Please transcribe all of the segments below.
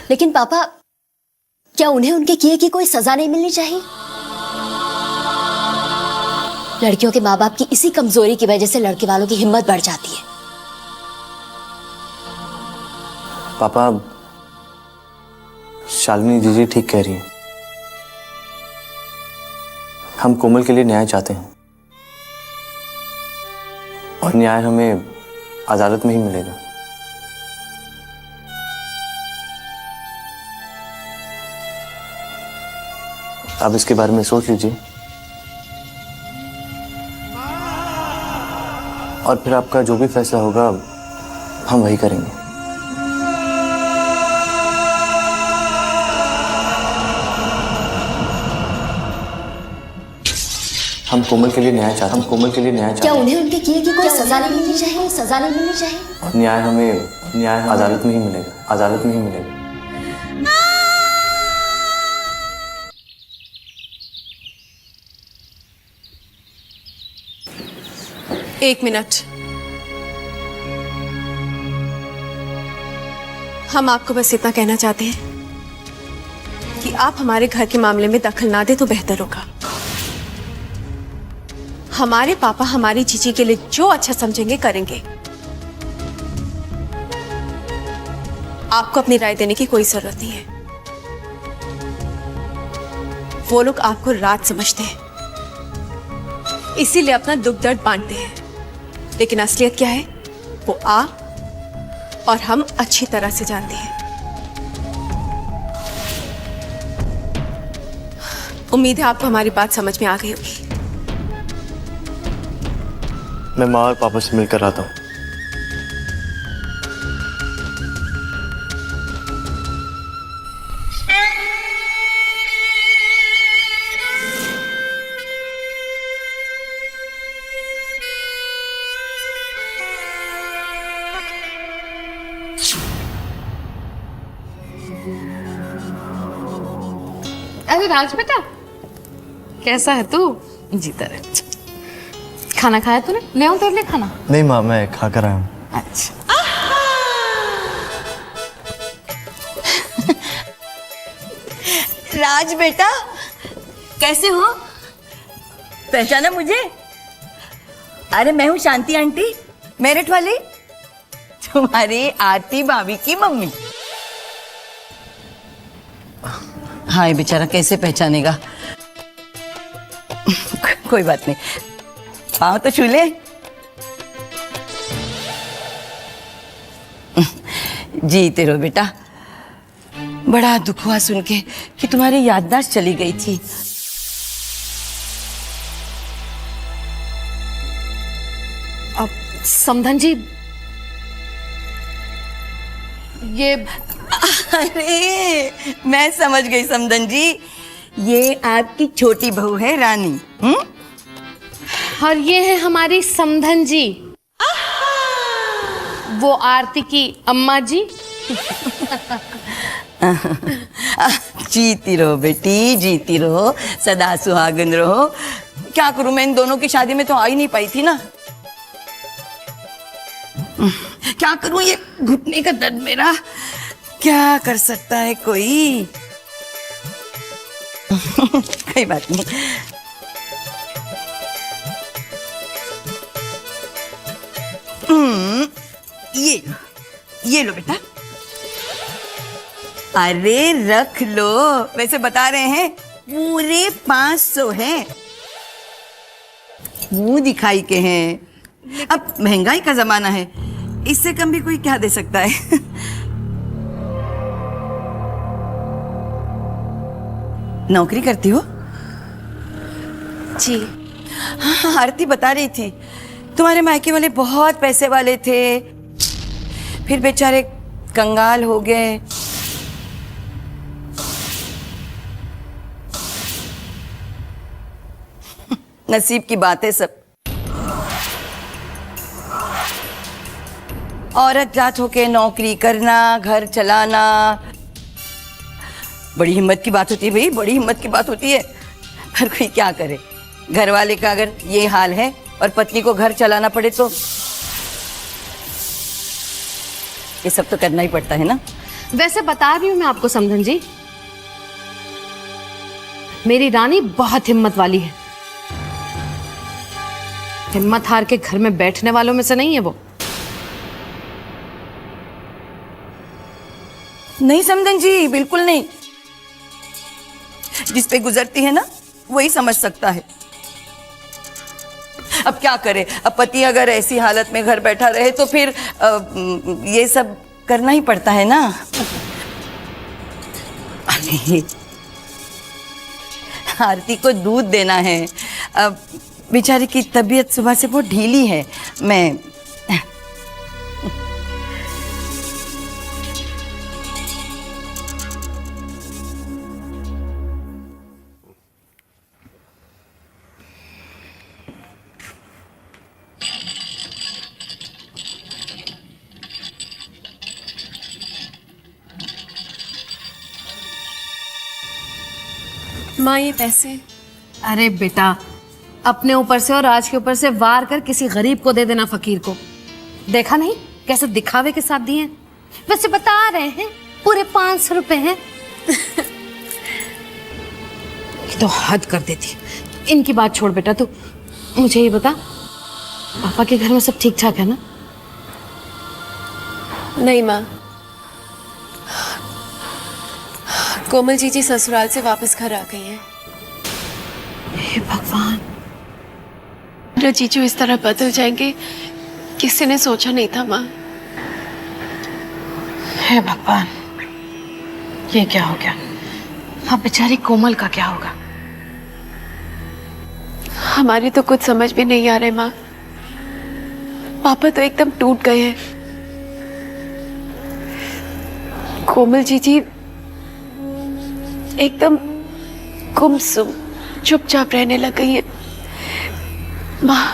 लेकिन पापा, क्या उन्हें उनके किए की कोई सजा नहीं मिलनी चाहिए? लड़कियों के माँ बाप की इसी कमजोरी की वजह से लड़के वालों की हिम्मत बढ़ जाती है। पापा, शालिनी दीदी ठीक कह रही है। हम कोमल के लिए न्याय चाहते हैं और न्याय हमें अदालत में ही मिलेगा। आप इसके बारे में सोच लीजिए और फिर आपका जो भी फैसला होगा हम वही करेंगे। हम कोमल के लिए न्याय चाहते हैं। क्या उन्हें उनके किए की कोई सजा नहीं मिलनी चाहिए? सजा नहीं मिलनी चाहिए और न्याय हमें अदालत में ही मिलेगा। एक मिनट, हम आपको बस इतना कहना चाहते हैं कि आप हमारे घर के मामले में दखल ना दे तो बेहतर होगा। हमारे पापा हमारी जीजी के लिए जो अच्छा समझेंगे करेंगे। आपको अपनी राय देने की कोई जरूरत नहीं है। वो लोग आपको रात समझते हैं, इसीलिए अपना दुख दर्द बांटते हैं, लेकिन असलियत क्या है वो आप और हम अच्छी तरह से जानते हैं। उम्मीद है आपको हमारी बात समझ में आ गई होगी। मैं माँ और पापा से मिलकर आता हूँ। अरे राज बेटा, कैसा है तू? जीता रहे। खाना खाया तूने? ले आऊं तेरे लिए खाना? नहीं माँ, मैं खा कर आया हूँ। अच्छा। राज बेटा, कैसे हो? पहचाना मुझे? अरे मैं हूँ शांति आंटी, मेरठ वाली, तुम्हारी आरती भाभी की मम्मी। हाँ, ये बेचारा कैसे पहचानेगा? कोई बात नहीं, पाँव तो छू ले। जीते रहो बेटा। बड़ा दुख हुआ सुन के कि तुम्हारी याददाश्त चली गई थी। अब समधन जी, ये अरे मैं समझ गई समधन जी, ये आपकी छोटी बहू है रानी। और ये है हमारी समधन जी, वो आरती की अम्मा जी। जीती रहो बेटी, जीती रहो, सदा सुहागन रहो। क्या करूं, मैं इन दोनों की शादी में तो आ ही नहीं पाई थी ना। क्या करूं, ये घुटने का दर्द मेरा, क्या कर सकता है कोई? कोई बात नहीं। ये लो बेटा। अरे रख लो, वैसे बता रहे हैं पूरे 500 हैं। मुंह दिखाई के हैं। अब महंगाई का जमाना है, इससे कम भी कोई क्या दे सकता है? नौकरी करती हो? जी। हाँ, आरती बता रही थी तुम्हारे मायके वाले बहुत पैसे वाले थे, फिर बेचारे कंगाल हो गए। नसीब की बात है सब। औरत जात होके नौकरी करना, घर चलाना, बड़ी हिम्मत की बात होती है भाई, बड़ी हिम्मत की बात होती है। पर कोई क्या करे, घर वाले का अगर ये हाल है और पत्नी को घर चलाना पड़े तो ये सब तो करना ही पड़ता है ना। वैसे बता रही हूं मैं आपको समधन जी, मेरी रानी बहुत हिम्मत वाली है। हिम्मत हार के घर में बैठने वालों में से नहीं है वो। नहीं समधन जी, बिल्कुल नहीं। जिस पे गुजरती है ना वही समझ सकता है। अब क्या करे, अब पति अगर ऐसी हालत में घर बैठा रहे तो फिर ये सब करना ही पड़ता है ना। अरे आरती को दूध देना है। अब बेचारी की तबीयत सुबह से बहुत ढीली है। मैं माँ ये पैसे। अरे बेटा, अपने ऊपर से और राज के ऊपर से वार कर किसी गरीब को दे देना, फकीर को। देखा नहीं कैसे दिखावे के साथ दिए। वैसे बता रहे हैं पूरे 500 रुपए हैं। ये तो हद कर देती। इनकी बात छोड़ बेटा, तू मुझे ये बता, पापा के घर में सब ठीक ठाक है ना? नहीं माँ, कोमल जीजी ससुराल से वापस घर आ गई हैं। हे भगवान, मेरे जीजू इस तरह बदल जाएंगे किसी ने सोचा नहीं था माँ। हे भगवान, ये क्या हो गया? अब बेचारी कोमल का क्या होगा? हमारी तो कुछ समझ भी नहीं आ रहे माँ। पापा तो एकदम टूट गए हैं। कोमल जीजी एकदम गुमसुम चुपचाप रहने लग गई है। माँ,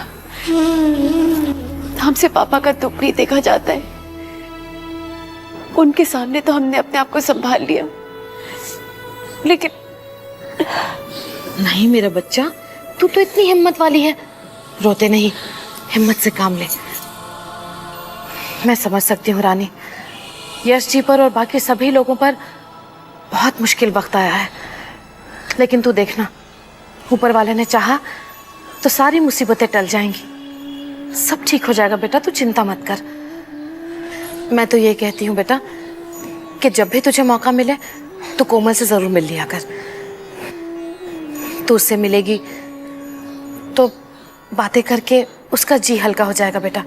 हमसे पापा का दुख नहीं देखा जाता है। उनके सामने तो हमने अपने आप को संभाल लिया, लेकिन नहीं मेरा बच्चा, तू तो इतनी हिम्मत वाली है। रोते नहीं, हिम्मत से काम ले। मैं समझ सकती हूँ रानी, यश जी पर और बाकी सभी लोगों पर बहुत मुश्किल वक्त आया है, लेकिन तू देखना, ऊपर वाले ने चाहा तो सारी मुसीबतें टल जाएंगी। सब ठीक हो जाएगा बेटा, तू चिंता मत कर। मैं तो ये कहती हूँ बेटा कि जब भी तुझे मौका मिले तो कोमल से जरूर मिल लिया कर। तू उससे मिलेगी तो बातें करके उसका जी हल्का हो जाएगा बेटा,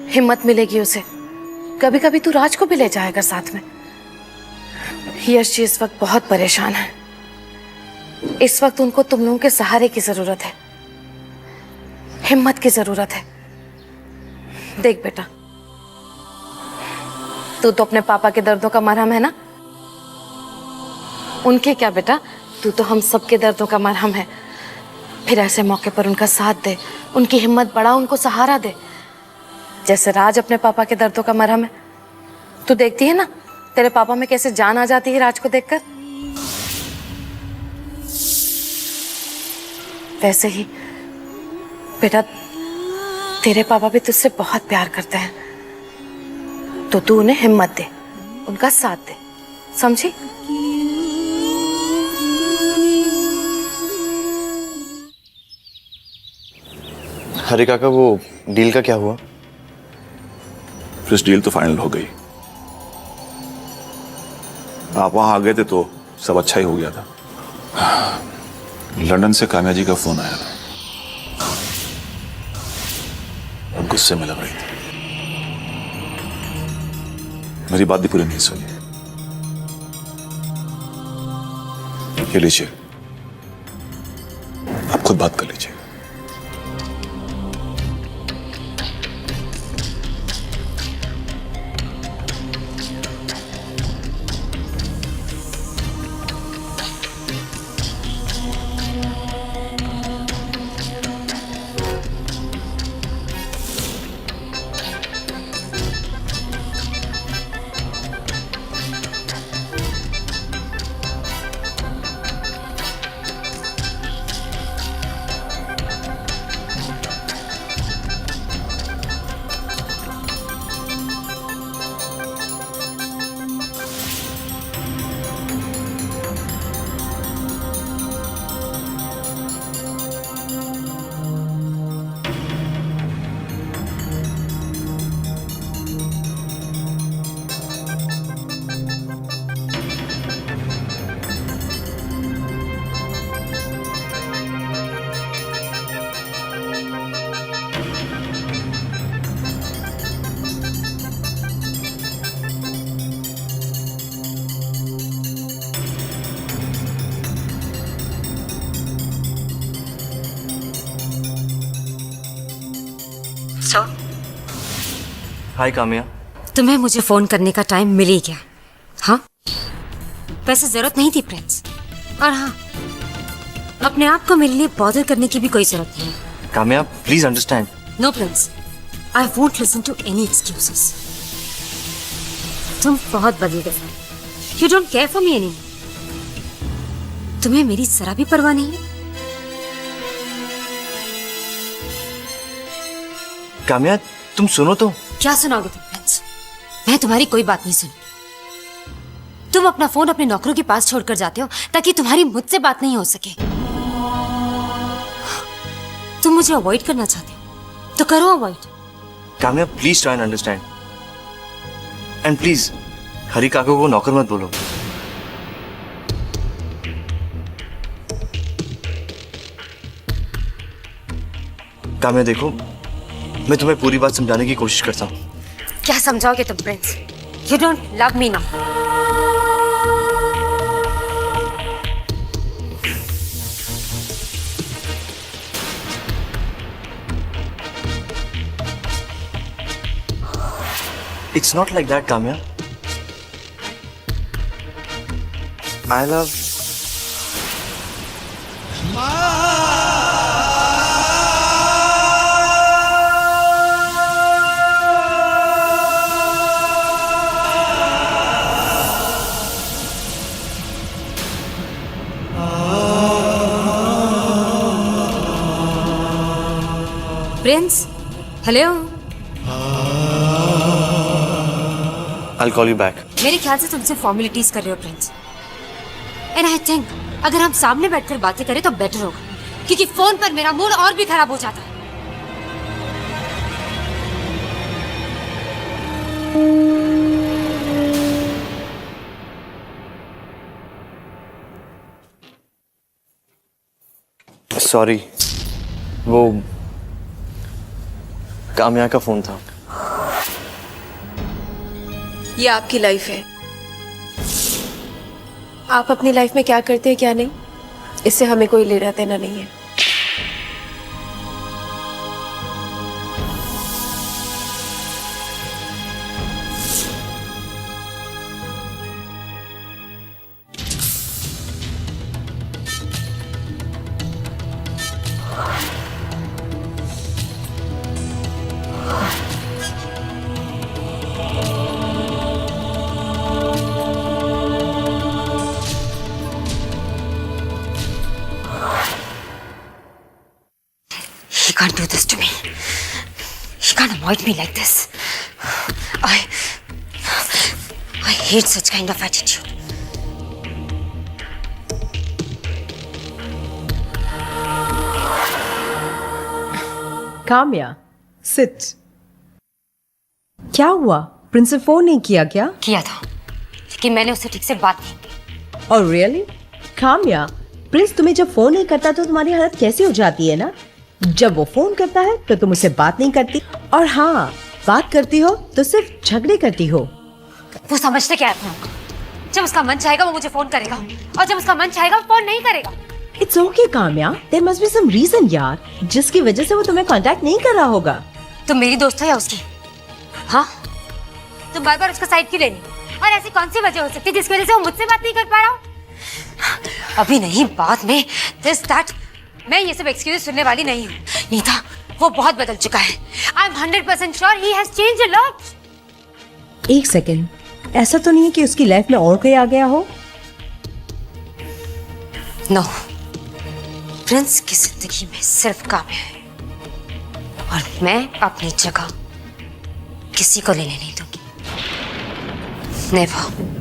हिम्मत मिलेगी उसे। कभी कभी तू राज को भी ले जाएगा साथ में। यश जी इस वक्त बहुत परेशान है। इस वक्त उनको तुम लोगों के सहारे की जरूरत है, हिम्मत की जरूरत है। देख बेटा, तू तो अपने पापा के दर्दों का मरहम है ना। उनके क्या बेटा, तू तो हम सबके दर्दों का मरहम है। फिर ऐसे मौके पर उनका साथ दे, उनकी हिम्मत बढ़ा, उनको सहारा दे। जैसे राज अपने पापा के दर्दों का मरहम है। तू देखती है ना तेरे पापा में कैसे जान आ जाती है राज को देखकर। वैसे ही बेटा, तेरे पापा भी तुझसे बहुत प्यार करते हैं, तो तू उन्हें हिम्मत दे, उनका साथ दे, समझी? हरे काका, वो डील का क्या हुआ? फिर डील तो फाइनल हो गई। आप वहां आ गए थे तो सब अच्छा ही हो गया था। लंदन से काम्या जी का फोन आया था। वो गुस्से में लग रही थी, मेरी बात भी पूरी नहीं सुनी। ये लीजिए, आप खुद बात कर लीजिए। हाय काम्या। तुम्हें मुझे फोन करने का टाइम मिल ही गया। हाँ, वैसे जरूरत नहीं थी प्रिंस। और हाँ, अपने आप को मेरे लिए बॉदर करने की भी कोई जरूरत नहीं है। Kamya please understand. No Prince, I won't listen to any excuses. तुम बहुत बदल गए हो। You don't care for me any. तुम्हें मेरी जरा भी परवाह नहीं है। काम्या तुम सुनो तो। क्या सुनाओगे तुम प्रिंस? मैं तुम्हारी कोई बात नहीं सुनी। तुम अपना फोन अपने नौकरों के पास छोड़कर जाते हो ताकि तुम्हारी मुझसे बात नहीं हो सके। तुम मुझे अवॉइड करना चाहते हो तो करो avoid. Kamya please try and understand. And please Hari काका को नौकर मत बोलो। काम्या देखो, मैं तुम्हें पूरी बात समझाने की कोशिश करता हूँ। क्या समझाओगे तुम Prince? You don't love me now. It's not like that, Kamya. I love... Prince, hello. I'll call you back. मेरे ख्याल से तुमसे फॉर्मेलिटीज कर रहे हो प्रिंस। एंड आई थिंक अगर हम सामने बैठकर बातें करें तो बेटर होगा, क्योंकि फोन पर मेरा मूड और भी खराब हो जाता है। सॉरी, वो काम्या का फोन था। ये आपकी लाइफ है। आप अपनी लाइफ में क्या करते हैं क्या नहीं, इससे हमें कोई लेना देना नहीं है। He can't do this to me. He can't avoid me like this. I hate such kind of attitude. Kamya, sit. क्या हुआ? प्रिंस से फोन नहीं किया क्या? किया था, लेकिन मैंने उससे ठीक से बात नहीं की। और रियली? काम्या, प्रिंस तुम्हें जब फोन नहीं करता तो तुम्हारी हालत कैसी हो जाती है ना? जब वो फोन करता है तो तुम उससे बात नहीं करती, और हाँ, बात करती हो तो सिर्फ झगड़े करती हो। वो समझते क्या है अपने आप को? जब उसका मन चाहेगा वो मुझे फोन करेगा, और जब उसका मन चाहेगा वो फोन नहीं करेगा। It's okay Kamya, there must be some reason यार, जिसकी वजह से वो तुम्हें कांटेक्ट नहीं कर रहा होगा। तुम मेरी दोस्त हो या उसकी? हाँ, तुम बार बार उसका साइड क्यों लेनी? और ऐसी कौन सी वजह हो सकती है जिसकी वजह से वो मुझसे बात नहीं कर पा रहा हो? अभी नहीं, बाद में, दिस दैट। मैं ये सब एक्सक्यूज सुनने वाली नहीं हूँ। नीता, वो बहुत बदल चुका है। I am 100% sure he has changed a lot. एक सेकेंड, ऐसा तो नहीं है कि उसकी लाइफ में और कोई आ गया हो? नो, प्रिंस की जिंदगी में सिर्फ काम्या है, और मैं अपनी जगह किसी को लेने नहीं दूंगी। नेवर।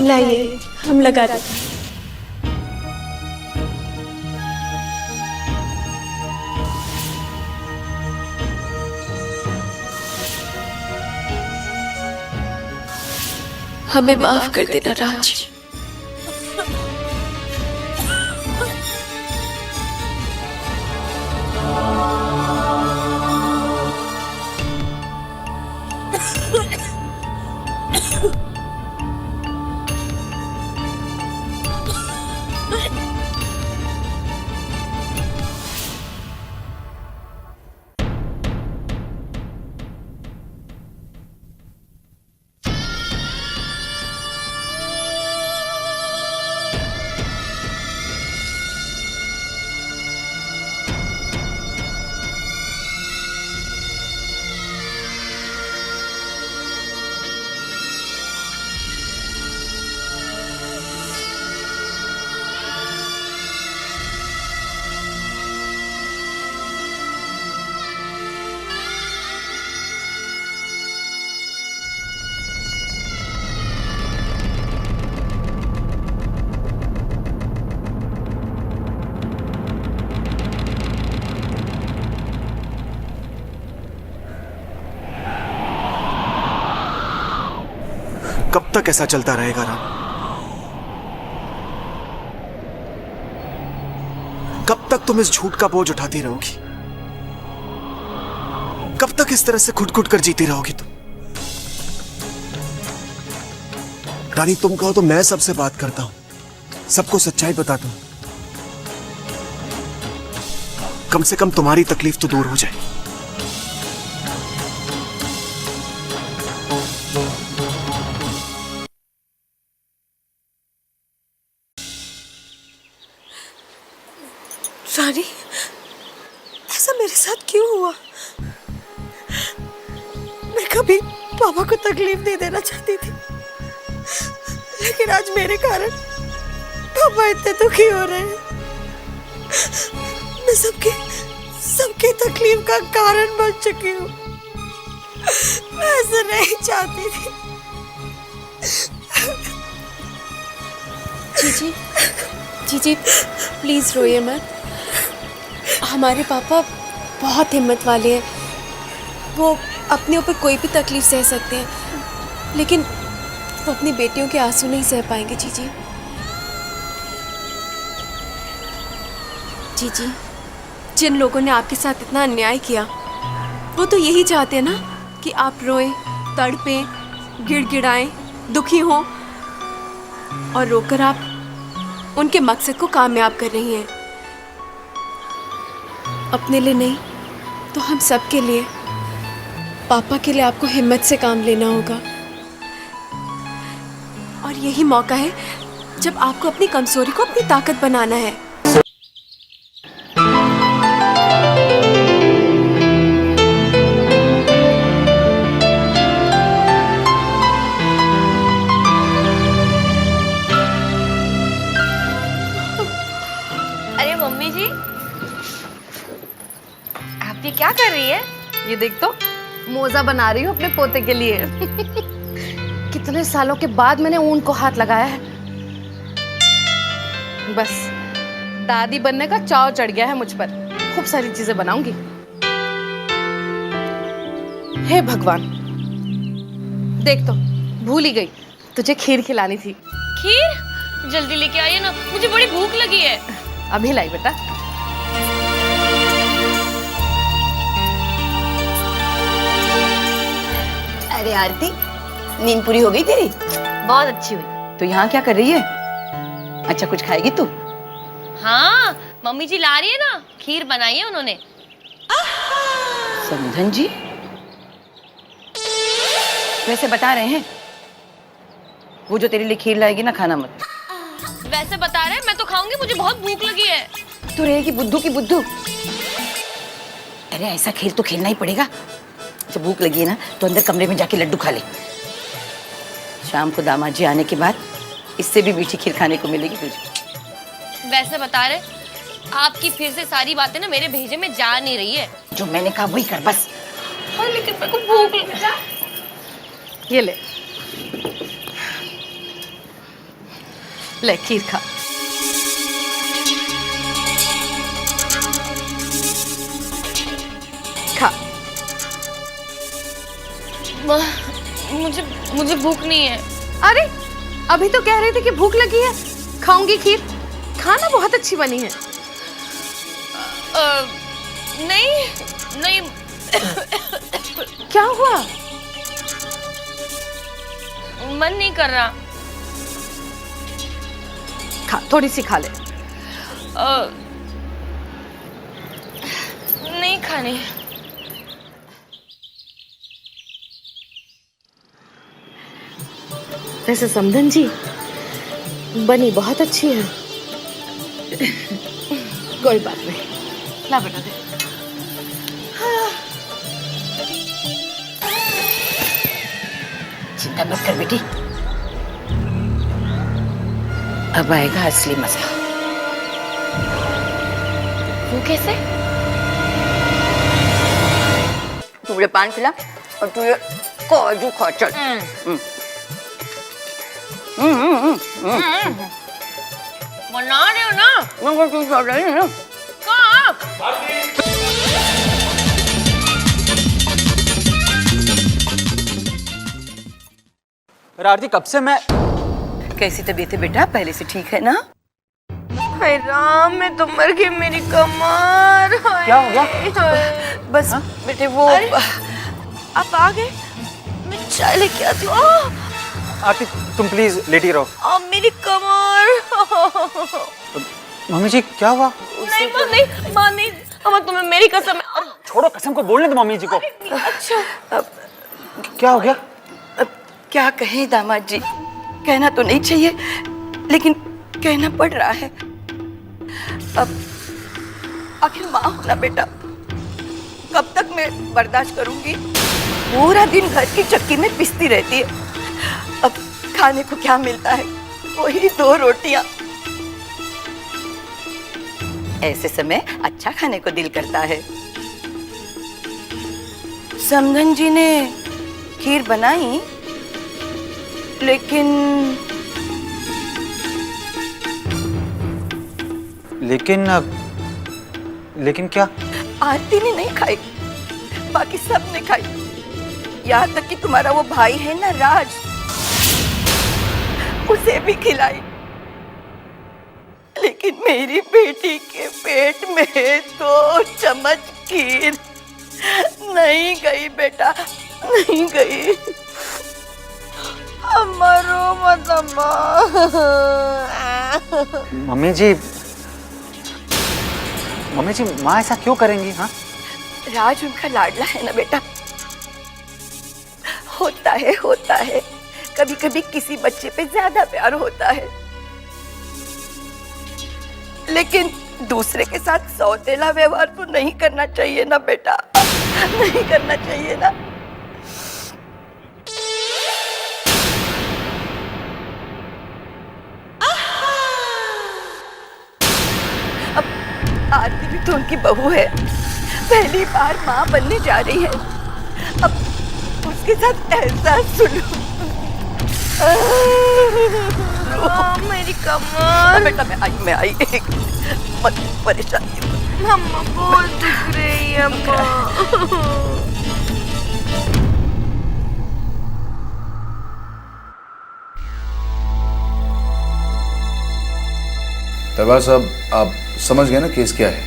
लाइए हम लगा देते हैं। हमें माफ कर देना राज। कब तक ऐसा चलता रहेगा राम? कब तक तुम इस झूठ का बोझ उठाती रहोगी? कब तक इस तरह से खुद खुद कर जीती रहोगी तुम? रानी तुम कहो तो मैं सबसे बात करता हूं, सबको सच्चाई बताता हूं। कम से कम तुम्हारी तकलीफ तो दूर हो जाए। रानी, ऐसा मेरे साथ क्यों हुआ? मैं कभी पापा को तकलीफ नहीं देना चाहती थी, लेकिन आज मेरे कारण पापा इतने दुखी हो रहे हैं। मैं सबकी तकलीफ का कारण बन चुकी हूँ। मैं ऐसा नहीं चाहती थी। जीजी प्लीज रोइए मत। हमारे पापा बहुत हिम्मत वाले हैं, वो अपने ऊपर कोई भी तकलीफ सह सकते हैं, लेकिन वो अपनी बेटियों के आंसू नहीं सह पाएंगे। जीजी जिन लोगों ने आपके साथ इतना अन्याय किया, वो तो यही चाहते हैं ना कि आप रोएं, तड़पें, गिड़गिड़ाएं, दुखी हों, और रोकर आप उनके मकसद को कामयाब कर रही हैं। अपने लिए नहीं तो हम सब के लिए, पापा के लिए आपको हिम्मत से काम लेना होगा। और यही मौका है जब आपको अपनी कमजोरी को अपनी ताकत बनाना है। अरे मम्मी जी, आप ये क्या कर रही है? ये देख तो, मोजा बना रही हूँ अपने पोते के लिए। कितने सालों के बाद मैंने ऊन को हाथ लगाया है। बस दादी बनने का चाव चढ़ गया है मुझ पर। खूब सारी चीजें बनाऊंगी। हे भगवान, देख तो, भूल ही गई, तुझे खीर खिलानी थी। खीर? जल्दी लेके आइए ना, मुझे बड़ी भूख लगी है। अभी लाई बेटा। अरे आरती, नींद पूरी हो गई तेरी? बहुत अच्छी हुई। तो यहाँ क्या कर रही है? अच्छा कुछ खाएगी तू? हाँ, मम्मी जी ला रही है ना, खीर बनाई है उन्होंने। समधन जी वैसे बता रहे हैं, वो जो तेरे लिए खीर लाएगी ना, खाना मत। वैसे बता रहे हैं, मैं तो खाऊंगी, मुझे बहुत भूख लगी है। तो रहेगी बुद्धू की बुद्धू। अरे ऐसा खेल तो खेलना ही पड़ेगा। जब भूख लगी है ना, तो अंदर कमरे में जाके लड्डू खा ले। शाम को दामाद जी आने के बाद इससे भी मीठी खीर खाने को मिलेगी तुझे। वैसे बता रहे, आपकी फिर से सारी बातें ना मेरे भेजे में जा नहीं रही है। जो मैंने कहा वही कर बस। हाँ, लेकिन मेरे को भूख लगी। ये ले। ले खीर खा। खा। मुझे मुझे भूख नहीं है। अरे अभी तो कह रहे थे कि भूख लगी है, खाऊंगी खीर। खाना बहुत अच्छी बनी है। नहीं नहीं। क्या हुआ? मन नहीं कर रहा। खा, थोड़ी सी खा ले। नहीं खानी। वैसे समधन जी बनी बहुत अच्छी है। कोई बात नहीं, ला बेटा दे। चिंता मत कर बेटी, अब आएगा असली मजा। वो कैसे? तू ये पान खिला और तू ये काजू खा। चल। बना रहे हो ना? मगर तू खा रही है ना? कहाँ? आरती कब से मैं। कैसी तबीयत है बेटा? पहले से ठीक है ना? हाय राम, मैं तो मर गई, मेरी कमर। क्या हो गया? बस बेटे वो आप आ गए, मैं चाय लेके आती हूँ। आरती तुम प्लीज लेटी रहो। मेरी कमर। मम्मी जी क्या हुआ? नहीं माँ नहीं, माँ नहीं, अम्मा तुम्हें मेरी कसम है। छोड़ो, कसम को बोलने दो मम्मी जी को। अच्छा अब क्या हो गया? क्या कहें दामाद जी, कहना तो नहीं चाहिए लेकिन कहना पड़ रहा है। अब आखिर माँ हो ना बेटा, कब तक मैं बर्दाश्त करूंगी? पूरा दिन घर की चक्की में पिसती रहती है। अब खाने को क्या मिलता है? वही 2 रोटियां। ऐसे समय अच्छा खाने को दिल करता है। समधन जी ने खीर बनाई, लेकिन क्या? आरती ने नहीं खाई, बाकी सब ने खाई। यहाँ तक कि तुम्हारा वो भाई है ना राज, उसे भी खिलाई। लेकिन मेरी बेटी के पेट में 2 चम्मच खीर नहीं गई बेटा, नहीं गई। मरो मत अम्मा। मम्मी जी माँ ऐसा क्यों करेंगी? हाँ, राज उनका लाडला है ना बेटा। होता है कभी कभी किसी बच्चे पे ज्यादा प्यार होता है, लेकिन दूसरे के साथ सौतेला व्यवहार तो नहीं करना चाहिए ना बेटा, नहीं करना चाहिए ना। अब आरती भी तो उनकी बहू है, पहली बार माँ बनने जा रही है। अब उसके साथ ऐसा सुलूक। मेरी कमर। बेटा मैं आई मत परेशान। अम्मा बहुत दुख रही है अम्मा। तबा साहब, आप समझ गए ना केस क्या है?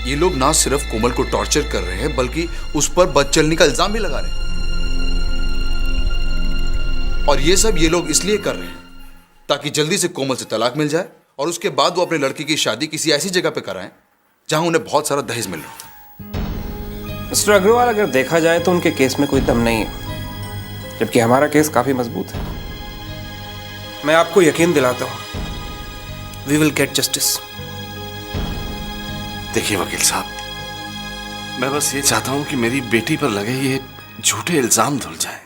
ये लोग ना सिर्फ कोमल को टॉर्चर कर रहे हैं बल्कि उस पर बदचलनी का इल्जाम भी लगा रहे हैं। और ये सब ये लोग इसलिए कर रहे हैं ताकि जल्दी से कोमल से तलाक मिल जाए और उसके बाद वो अपने लड़की की शादी किसी ऐसी जगह पे कराएं जहां उन्हें बहुत सारा दहेज मिल रहा हो। मिस्टर अग्रवाल, अगर देखा जाए तो उनके केस में कोई दम नहीं है, जबकि हमारा केस काफी मजबूत है। मैं आपको यकीन दिलाता हूं, वी विल गेट जस्टिस। देखिए वकील साहब, मैं बस ये चाहता हूं कि मेरी बेटी पर लगे ये झूठे इल्जाम धुल जाए।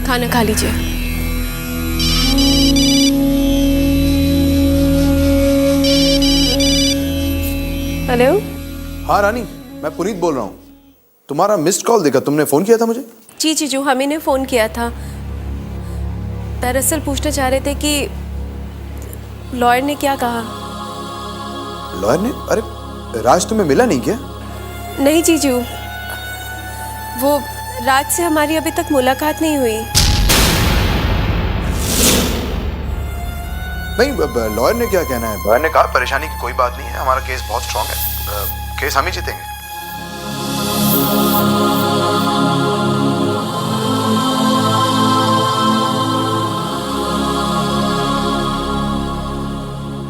खाना खा लीजिए। हेलो। हाँ रानी, मैं पुनीत बोल रहा हूँ। तुम्हारा मिस्ड कॉल देखा, तुमने फोन किया था मुझे? जी जीजू, हमें ने फ़ोन किया था। दरअसल पूछना चाह रहे थे कि लॉयर ने क्या कहा। लॉयर ने? अरे राज तुम्हें मिला नहीं क्या? नहीं जीजू, वो राज से हमारी अभी तक मुलाकात नहीं हुई। नहीं, लॉयर ने क्या कहना है? लॉयर ने कहा परेशानी की कोई बात नहीं है, हमारा केस बहुत स्ट्रांग है, केस हम ही जीतेंगे।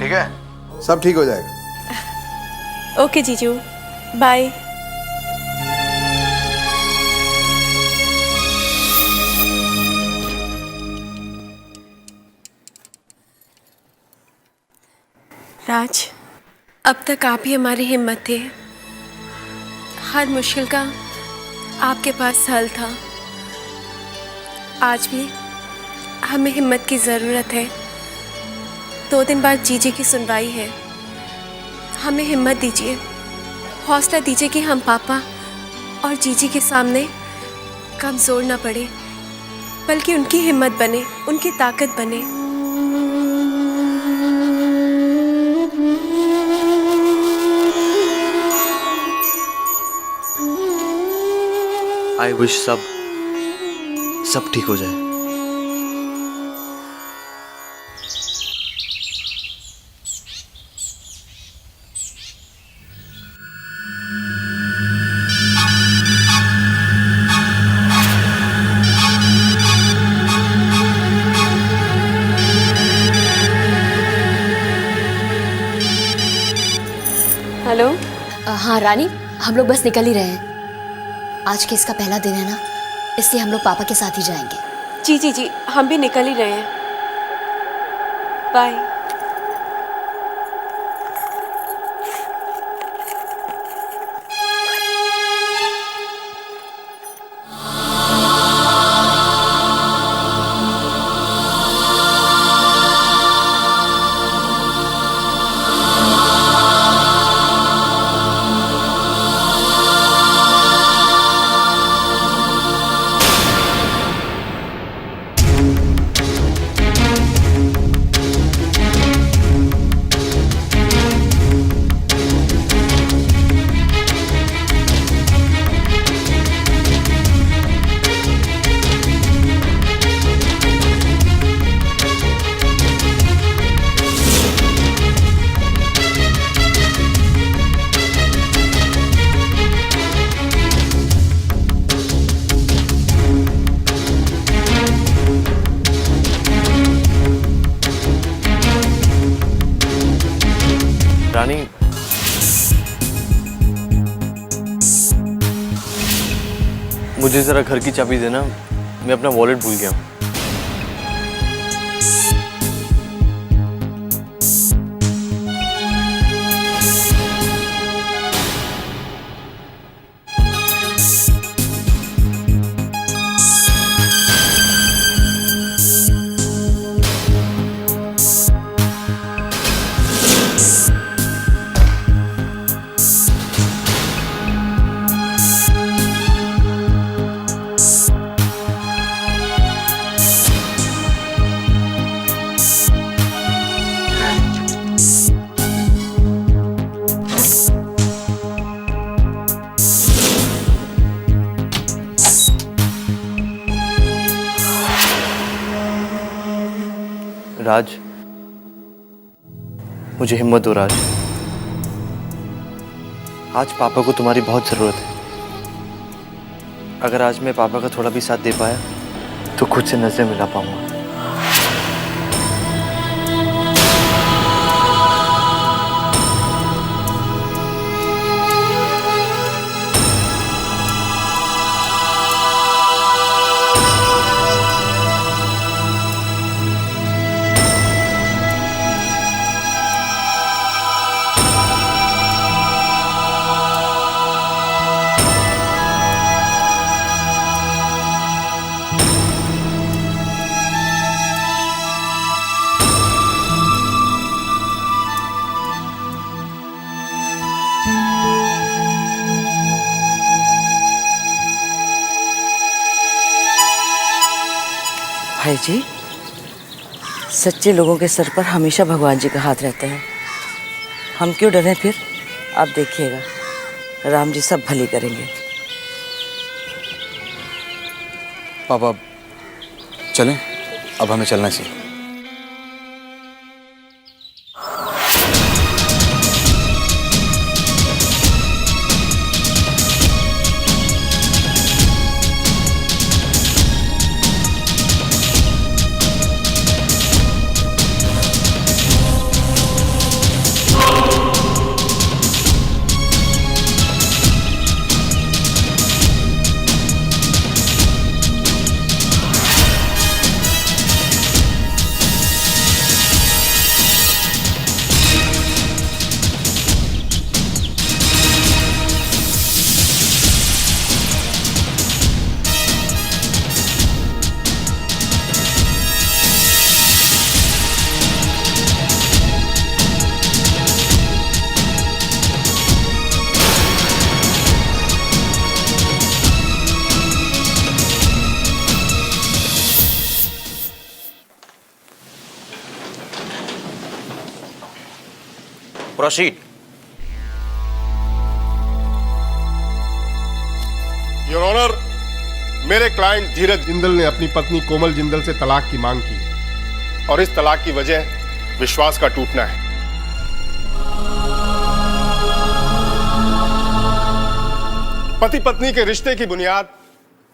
ठीक है, सब ठीक हो जाएगा। ओके जीजू, बाय। राज, अब तक आप ही हमारी हिम्मत थे। हर मुश्किल का आपके पास हल था। आज भी हमें हिम्मत की ज़रूरत है। 2 दिन बाद जीजी की सुनवाई है। हमें हिम्मत दीजिए, हौसला दीजिए कि हम पापा और जीजी के सामने कमज़ोर ना पड़े, बल्कि उनकी हिम्मत बने, उनकी ताकत बने। आई विश सब ठीक हो जाए। हेलो। हाँ रानी, हम लोग बस निकल ही रहे हैं। आज केस का पहला दिन है ना, इसलिए हम लोग पापा के साथ ही जाएंगे। जी जी जी, हम भी निकल ही रहे हैं। बाय। रानी, मुझे जरा घर की चाबी देना, मैं अपना वॉलेट भूल गया हूँ। राज, मुझे हिम्मत दो राज। आज पापा को तुम्हारी बहुत जरूरत है। अगर आज मैं पापा का थोड़ा भी साथ दे पाया तो खुद से नजरें मिला पाऊंगा। भाई जी, सच्चे लोगों के सर पर हमेशा भगवान जी का हाथ रहता है। हम क्यों डरें फिर? आप देखिएगा, राम जी सब भली करेंगे। पापा चलें, अब हमें चलना चाहिए। Proceed. योर ऑनर, मेरे क्लाइंट धीरज जिंदल ने अपनी पत्नी कोमल जिंदल से तलाक की मांग की और इस तलाक की वजह विश्वास का टूटना है। पति पत्नी के रिश्ते की बुनियाद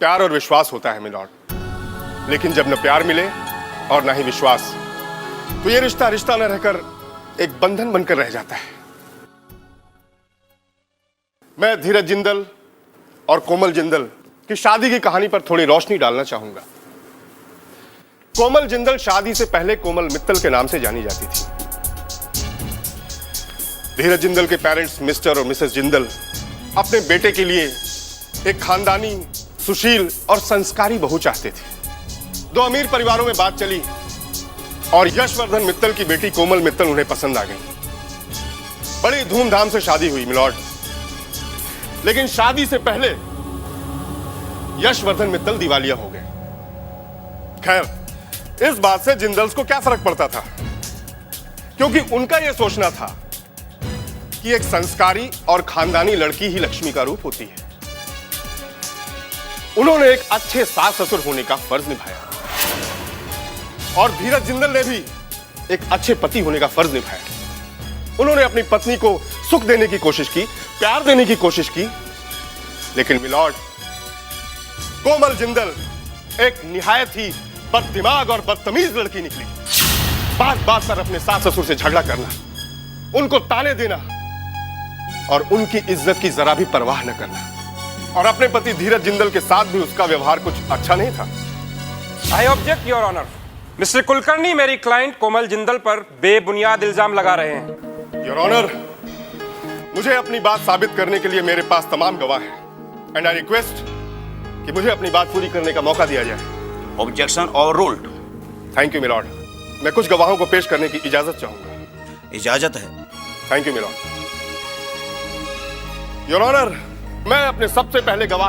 प्यार और विश्वास होता है मिलॉर्ड, लेकिन जब न प्यार मिले और न ही विश्वास, तो ये रिश्ता रिश्ता न रहकर एक बंधन बनकर रह जाता है। मैं धीरज जिंदल और कोमल जिंदल की शादी की कहानी पर थोड़ी रोशनी डालना चाहूंगा। कोमल जिंदल शादी से पहले कोमल मित्तल के नाम से जानी जाती थी। धीरज जिंदल के पेरेंट्स मिस्टर और मिसेस जिंदल अपने बेटे के लिए एक खानदानी, सुशील और संस्कारी बहू चाहते थे। दो अमीर परिवारों में बात चली और यशवर्धन मित्तल की बेटी कोमल मित्तल उन्हें पसंद आ गई। बड़ी धूमधाम से शादी हुई मिलॉर्ड, लेकिन शादी से पहले यशवर्धन मित्तल दिवालिया हो गए। खैर, इस बात से जिंदल्स को क्या फर्क पड़ता था, क्योंकि उनका यह सोचना था कि एक संस्कारी और खानदानी लड़की ही लक्ष्मी का रूप होती है। उन्होंने एक अच्छे सास ससुर होने का फर्ज निभाया और धीरज जिंदल ने भी एक अच्छे पति होने का फर्ज निभाया। उन्होंने अपनी पत्नी को सुख देने की कोशिश की, प्यार देने की कोशिश की, लेकिन मिलॉर्ड, कोमल जिंदल एक निहायत ही बददिमाग और बदतमीज लड़की निकली। बात बात पर अपने सास ससुर से झगड़ा करना, उनको ताने देना और उनकी इज्जत की जरा भी परवाह न करना। और अपने पति धीरज जिंदल के साथ भी उसका व्यवहार कुछ अच्छा नहीं था। I object your honour. Mister Kulkarni मेरी क्लाइंट कोमल जिंदल पर बेबुनियाद इल्जाम लगा रहे हैं। योर ऑनर, मुझे अपनी बात साबित करने के लिए मेरे पास तमाम गवाह हैं एंड आई रिक्वेस्ट कि मुझे अपनी बात पूरी करने का मौका दिया जाए। Objection overruled. Thank you milord. मैं कुछ गवाहों को पेश करने की इजाजत चाहूंगा। इजाजत है। Thank you milord. Your honour, मैं अपने सबसे पहले गवाह